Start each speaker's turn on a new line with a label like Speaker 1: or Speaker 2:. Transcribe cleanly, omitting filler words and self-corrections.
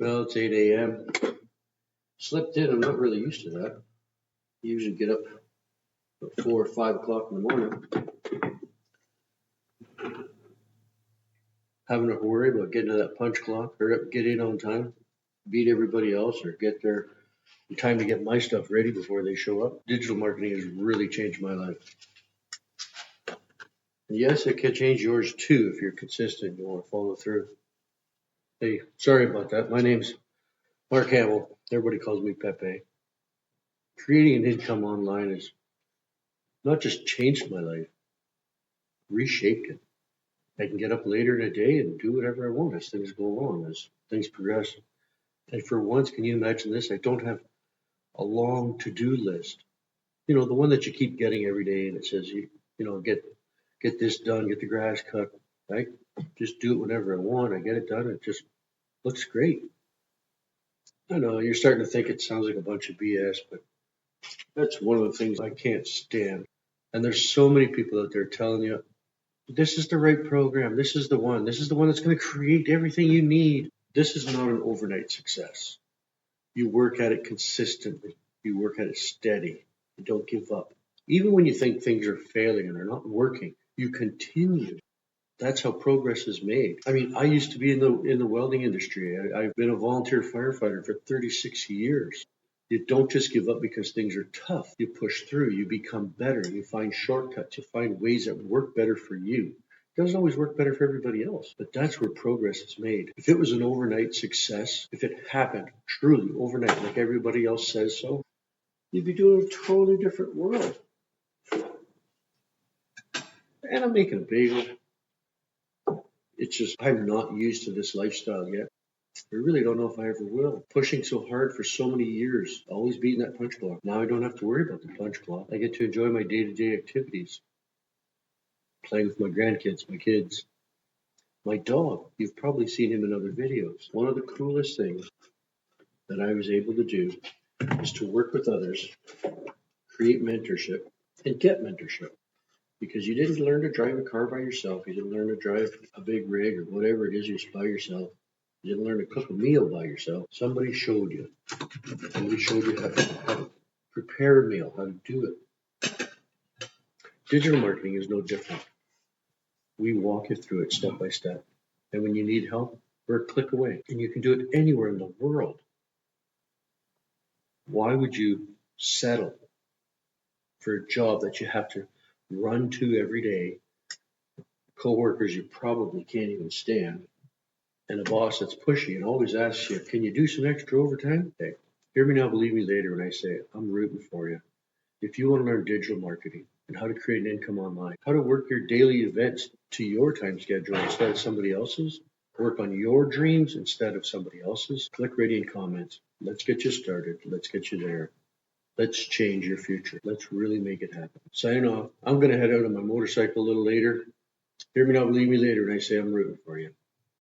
Speaker 1: Well, it's 8 a.m. Slept in. I'm not really used to that. I usually get up at 4 or 5 o'clock in the morning, having to worry about getting to that punch clock, hurry up, get in on time, beat everybody else, or get there in time to get my stuff ready before they show up. Digital marketing has really changed my life. And yes, it can change yours too if you're consistent and you want to follow through. Hey, sorry about that. My name's Mark Hamill. Everybody calls me Pepe. Creating an income online has not just changed my life, reshaped it. I can get up later in the day and do whatever I want as things go along, as things progress. And for once, can you imagine this? I don't have a long to-do list. You know, the one that you keep getting every day and it says, get this done, get the grass cut. I just do it whenever I want. I get it done. It just looks great. I know you're starting to think it sounds like a bunch of BS, but that's one of the things I can't stand. And there's so many people out there telling you, this is the right program. This is the one. This is the one that's going to create everything you need. This is not an overnight success. You work at it consistently. You work at it steady. You don't give up. Even when you think things are failing and they're not working, you continue. That's how progress is made. I mean, I used to be in the welding industry. I've been a volunteer firefighter for 36 years. You don't just give up because things are tough. You push through. You become better. You find shortcuts. You find ways that work better for you. It doesn't always work better for everybody else, but that's where progress is made. If it was an overnight success, if it happened truly overnight, like everybody else says so, you'd be doing a totally different world. And I'm making a bagel. It's just I'm not used to this lifestyle yet. I really don't know if I ever will. Pushing so hard for so many years, always beating that punch clock. Now I don't have to worry about the punch clock. I get to enjoy my day-to-day activities, playing with my grandkids, my kids, my dog. You've probably seen him in other videos. One of the coolest things that I was able to do is to work with others, create mentorship, and get mentorship. Because you didn't learn to drive a car by yourself. You didn't learn to drive a big rig or whatever it is you're by yourself. You didn't learn to cook a meal by yourself. Somebody showed you. Somebody showed you how to prepare a meal, how to do it. Digital marketing is no different. We walk you through it step by step. And when you need help, we're a click away. And you can do it anywhere in the world. Why would you settle for a job that you have to run to every day, coworkers you probably can't even stand, and a boss that's pushy and always asks you, can you do some extra overtime? Hey, hear me now, believe me later when I say it. I'm rooting for you. If you want to learn digital marketing and how to create an income online, how to work your daily events to your time schedule instead of somebody else's, work on your dreams instead of somebody else's, click Radiant Comments. Let's get you started. Let's get you there. Let's change your future. Let's really make it happen. Signing off. I'm going to head out on my motorcycle a little later. Hear me now, believe me later when I say I'm rooting for you.